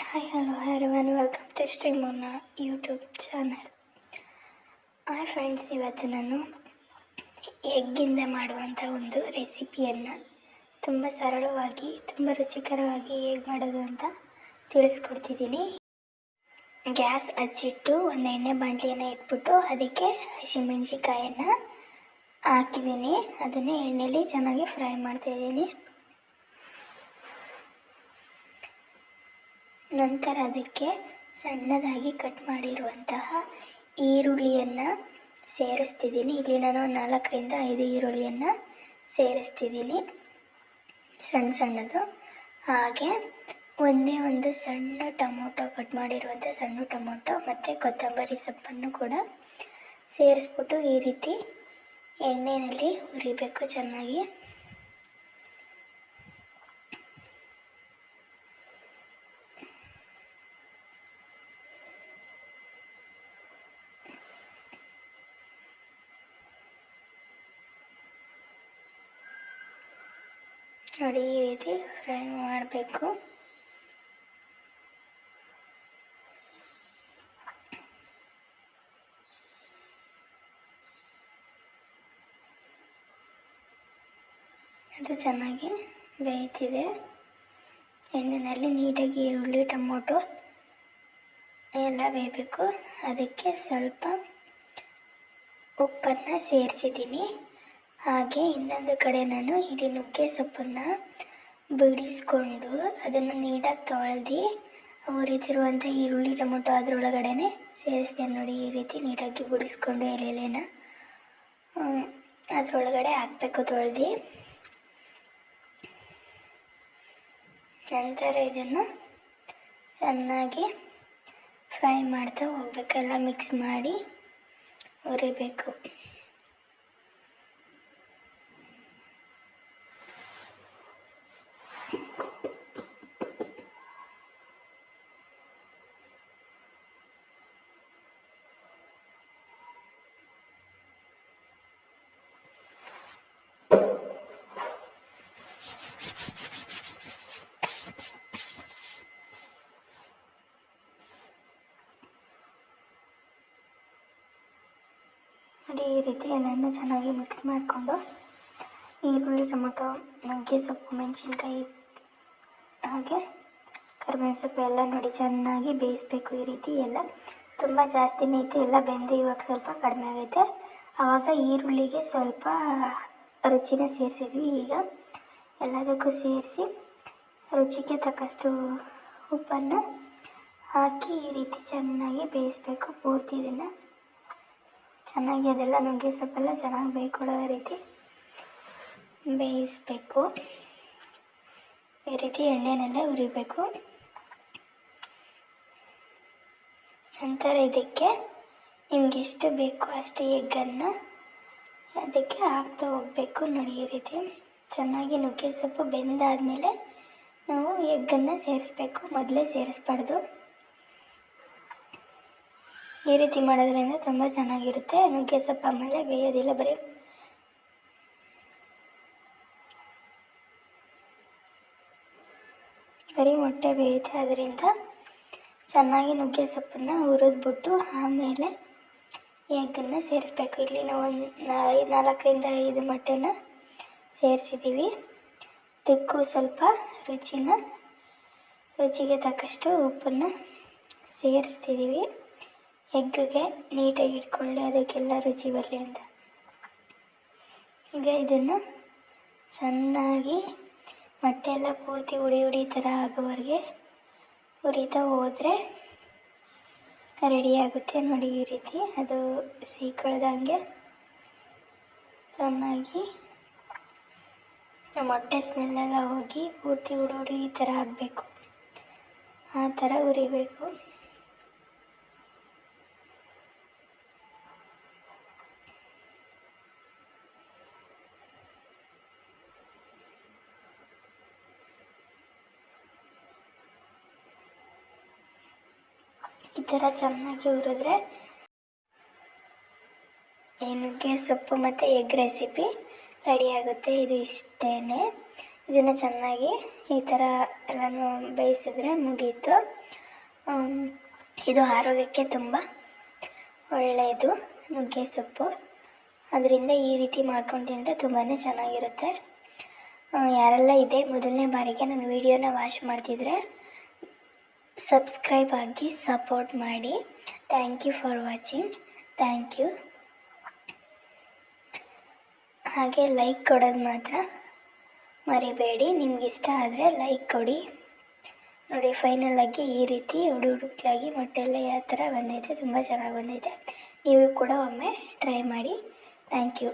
Hi hello everyone, welcome to Shrimona YouTube channel. Hi friends, ಇವತ್ತು ನಾನು ಎಗ್ಗಿಂದ ಮಾಡುವಂಥ ಒಂದು ರೆಸಿಪಿಯನ್ನು ತುಂಬ ಸರಳವಾಗಿ ತುಂಬ ರುಚಿಕರವಾಗಿ ಹೇಗೆ ಮಾಡೋದು ಅಂತ ತಿಳಿಸ್ಕೊಡ್ತಿದ್ದೀನಿ. ಗ್ಯಾಸ್ ಹಚ್ಚಿಟ್ಟು ಒಂದು ಎಣ್ಣೆ ಬಾಣಲಿಯನ್ನು ಇಟ್ಬಿಟ್ಟು ಅದಕ್ಕೆ ಹಸಿಮೆಣಸಿಕಾಯನ್ನು ಹಾಕಿದ್ದೀನಿ. ಅದನ್ನೇ ಎಣ್ಣೆಯಲ್ಲಿ ಚೆನ್ನಾಗಿ ಫ್ರೈ ಮಾಡ್ತಾಯಿದ್ದೀನಿ. ನಂತರ ಅದಕ್ಕೆ ಸಣ್ಣದಾಗಿ ಕಟ್ ಮಾಡಿರುವಂತಹ ಈರುಳ್ಳಿಯನ್ನು ಸೇರಿಸ್ತಿದ್ದೀನಿ. ಇಲ್ಲಿ ನಾನು 4ರಿಂದ 5 ಈರುಳ್ಳಿಯನ್ನು ಸೇರಿಸ್ತಿದ್ದೀನಿ, ಸಣ್ಣದು. ಹಾಗೆ ಒಂದೇ ಒಂದು ಸಣ್ಣ ಟೊಮೊಟೊ, ಕಟ್ ಮಾಡಿರುವಂಥ ಸಣ್ಣ ಟೊಮೊಟೊ ಮತ್ತು ಕೊತ್ತಂಬರಿ ಸೊಪ್ಪನ್ನು ಕೂಡ ಸೇರಿಸ್ಬಿಟ್ಟು ಈ ರೀತಿ ಎಣ್ಣೆಯಲ್ಲಿ ಹುರಿಬೇಕು ಚೆನ್ನಾಗಿ. ನೋಡಿ, ಈ ರೀತಿ ಫ್ರೈ ಮಾಡಬೇಕು. ಅದು ಚೆನ್ನಾಗಿ ಬೇಯ್ತಿದೆ ಎಣ್ಣೆಯಲ್ಲಿ. ನೀಟಾಗಿ ಈರುಳ್ಳಿ ಟೊಮೊಟೊ ಎಲ್ಲ ಬೇಯಬೇಕು. ಅದಕ್ಕೆ ಸ್ವಲ್ಪ ಉಪ್ಪನ್ನು ಸೇರಿಸಿದ್ದೀನಿ. ಹಾಗೆ ಇನ್ನೊಂದು ಕಡೆ ನಾನು ಇಲ್ಲಿ ನುಗ್ಗೆ ಸೊಪ್ಪನ್ನು ಬಿಡಿಸ್ಕೊಂಡು ಅದನ್ನು ನೀಟಾಗಿ ತೊಳೆದು ಹುರಿದಿರುವಂಥ ಈರುಳ್ಳಿ ಟೊಮೊಟೊ ಅದರೊಳಗಡೆ ಸೇರಿಸಿದೆ. ನೋಡಿ, ಈ ರೀತಿ ನೀಟಾಗಿ ಬಿಡಿಸ್ಕೊಂಡು ಎಲೆನ ಅದರೊಳಗಡೆ ಹಾಕಬೇಕು ತೊಳೆದು. ನಂತರ ಇದನ್ನು ಚೆನ್ನಾಗಿ ಫ್ರೈ ಮಾಡ್ತಾ ಹೋಗಬೇಕೆಲ್ಲ ಮಿಕ್ಸ್ ಮಾಡಿ ಹುರಿಬೇಕು. ನೋಡಿ, ಈ ರೀತಿ ಎಲ್ಲನೂ ಚೆನ್ನಾಗಿ ಮಿಕ್ಸ್ ಮಾಡಿಕೊಂಡು ಈರುಳ್ಳಿ ಟೊಮೊಟೊ ನುಗ್ಗೆ ಸೊಪ್ಪು ಮೆಣಸಿನ್ಕಾಯಿ ಹಾಗೆ ಕರಿಬೇವಿನ ಸೊಪ್ಪು ಎಲ್ಲ ನೋಡಿ ಚೆನ್ನಾಗಿ ಬೇಯಿಸಬೇಕು. ಈ ರೀತಿ ಎಲ್ಲ ತುಂಬ ಜಾಸ್ತಿನೇ ಇತ್ತು, ಎಲ್ಲ ಬೆಂದು ಇವಾಗ ಸ್ವಲ್ಪ ಕಡಿಮೆ ಆಗೈತೆ. ಆವಾಗ ಈರುಳ್ಳಿಗೆ ಸ್ವಲ್ಪ ರುಚಿನ ಸೇರಿಸಿದ್ವಿ. ಈಗ ಎಲ್ಲದಕ್ಕೂ ಸೇರಿಸಿ ರುಚಿಗೆ ತಕ್ಕಷ್ಟು ಉಪ್ಪನ್ನು ಹಾಕಿ ಈ ರೀತಿ ಚೆನ್ನಾಗಿ ಬೇಯಿಸಬೇಕು. ಪೂರ್ತಿ ಇದನ್ನು ಚೆನ್ನಾಗಿ ಅದೆಲ್ಲ ನುಗ್ಗೆ ಸೊಪ್ಪೆಲ್ಲ ಚೆನ್ನಾಗಿ ಬೇಯ್ಕೊಳ್ಳೋ ರೀತಿ ಬೇಯಿಸಬೇಕು. ಈ ರೀತಿ ಎಣ್ಣೆನೆಲ್ಲ ಹುರಿಬೇಕು. ನಂತರ ಇದಕ್ಕೆ ನಿಮ್ಗೆ ಎಷ್ಟು ಬೇಕು ಅಷ್ಟು ಎಗ್ಗನ್ನು ಅದಕ್ಕೆ ಹಾಕ್ತಾ ಹೋಗಬೇಕು. ನೋಡಿ, ಈ ರೀತಿ ಚೆನ್ನಾಗಿ ನುಗ್ಗೆ ಸೊಪ್ಪು ಬೆಂದಾದಮೇಲೆ ನಾವು ಎಗ್ಗನ್ನು ಸೇರಿಸ್ಬೇಕು, ಮೊದಲೇ ಸೇರಿಸ್ಬಾರ್ದು. ಈ ರೀತಿ ಮಾಡೋದ್ರಿಂದ ತುಂಬ ಚೆನ್ನಾಗಿರುತ್ತೆ. ನುಗ್ಗೆ ಸೊಪ್ಪು ಆಮೇಲೆ ಬೇಯೋದಿಲ್ಲ, ಬರೀ ಮೊಟ್ಟೆ ಬೇಯುತ್ತೆ. ಅದರಿಂದ ಚೆನ್ನಾಗಿ ನುಗ್ಗೆ ಸೊಪ್ಪನ್ನು ಹುರಿದ್ಬಿಟ್ಟು ಆಮೇಲೆ ಎಗ್ಗನ್ನು ಸೇರಿಸ್ಬೇಕು. ಇಲ್ಲಿ ನಾವು ಒಂದು 4ರಿಂದ 5 ಮೊಟ್ಟೆನ ಸೇರಿಸಿದ್ದೀವಿ. ಇದಕ್ಕೂ ಸ್ವಲ್ಪ ರುಚಿಗೆ ತಕ್ಕಷ್ಟು ಉಪ್ಪನ್ನು ಸೇರಿಸ್ತಿದ್ದೀವಿ. ಎಗ್ಗಿಗೆ ನೀಟಾಗಿ ಇಟ್ಕೊಳ್ಳಿ, ಅದಕ್ಕೆಲ್ಲ ರುಚಿ ಬರಲಿ ಅಂತ. ಈಗ ಇದನ್ನು ಚೆನ್ನಾಗಿ ಮೊಟ್ಟೆ ಎಲ್ಲ ಪೂರ್ತಿ ಹುಡಿ ಥರ ಆಗೋವರೆಗೆ ಹುರಿತಾ ಹೋದರೆ ರೆಡಿಯಾಗುತ್ತೆ. ನೋಡಿ, ಈ ರೀತಿ ಅದು ಸೀಕಳ್ದಂಗೆ ಚೆನ್ನಾಗಿ ಮೊಟ್ಟೆ ಸ್ಮೆಲ್ಲೆಲ್ಲ ಹೋಗಿ ಪೂರ್ತಿ ಹುಡಿ ಈ ಥರ ಆಗಬೇಕು. ಆ ಥರ ಹುರಿಬೇಕು. ಈ ಥರ ಚೆನ್ನಾಗಿ ಹುರಿದ್ರೆ ನುಗ್ಗೆ ಸೊಪ್ಪು ಮತ್ತು ಎಗ್ ರೆಸಿಪಿ ರೆಡಿಯಾಗುತ್ತೆ. ಇದು ಇಷ್ಟೇ. ಇದನ್ನು ಚೆನ್ನಾಗಿ ಈ ಥರ ಎಲ್ಲನೂ ಬೇಯಿಸಿದ್ರೆ ಮುಗೀತು. ಇದು ಆರೋಗ್ಯಕ್ಕೆ ತುಂಬ ಒಳ್ಳೆಯದು ನುಗ್ಗೆ ಸೊಪ್ಪು. ಅದರಿಂದ ಈ ರೀತಿ ಮಾಡ್ಕೊಂಡು ತಿಂದರೆ ತುಂಬಾ ಚೆನ್ನಾಗಿರುತ್ತೆ. ಯಾರೆಲ್ಲ ಇದೇ ಮೊದಲನೇ ಬಾರಿಗೆ ನನ್ನ ವೀಡಿಯೋನ ವಾಚ್ ಮಾಡ್ತಿದ್ರೆ ಸಬ್ಸ್ಕ್ರೈಬ್ ಆಗಿ ಸಪೋರ್ಟ್ ಮಾಡಿ. Thank you for watching. Thank you. ಹಾಗೆ ಲೈಕ್ ಕೊಡೋದು ಮಾತ್ರ ಮರಿಬೇಡಿ. ನಿಮ್ಗೆ ಇಷ್ಟ ಆದರೆ ಲೈಕ್ ಕೊಡಿ. ನೋಡಿ, ಫೈನಲ್ ಆಗಿ ಈ ರೀತಿ ಹುಡುಕ್ಲಾಗಿ ಮೊಟ್ಟೆಲ್ಲ ಯಾವ ಥರ ಬಂದೈತೆ, ತುಂಬ ಚೆನ್ನಾಗಿ ಬಂದೈತೆ. ನೀವು ಕೂಡ ಒಮ್ಮೆ ಟ್ರೈ ಮಾಡಿ. Thank you.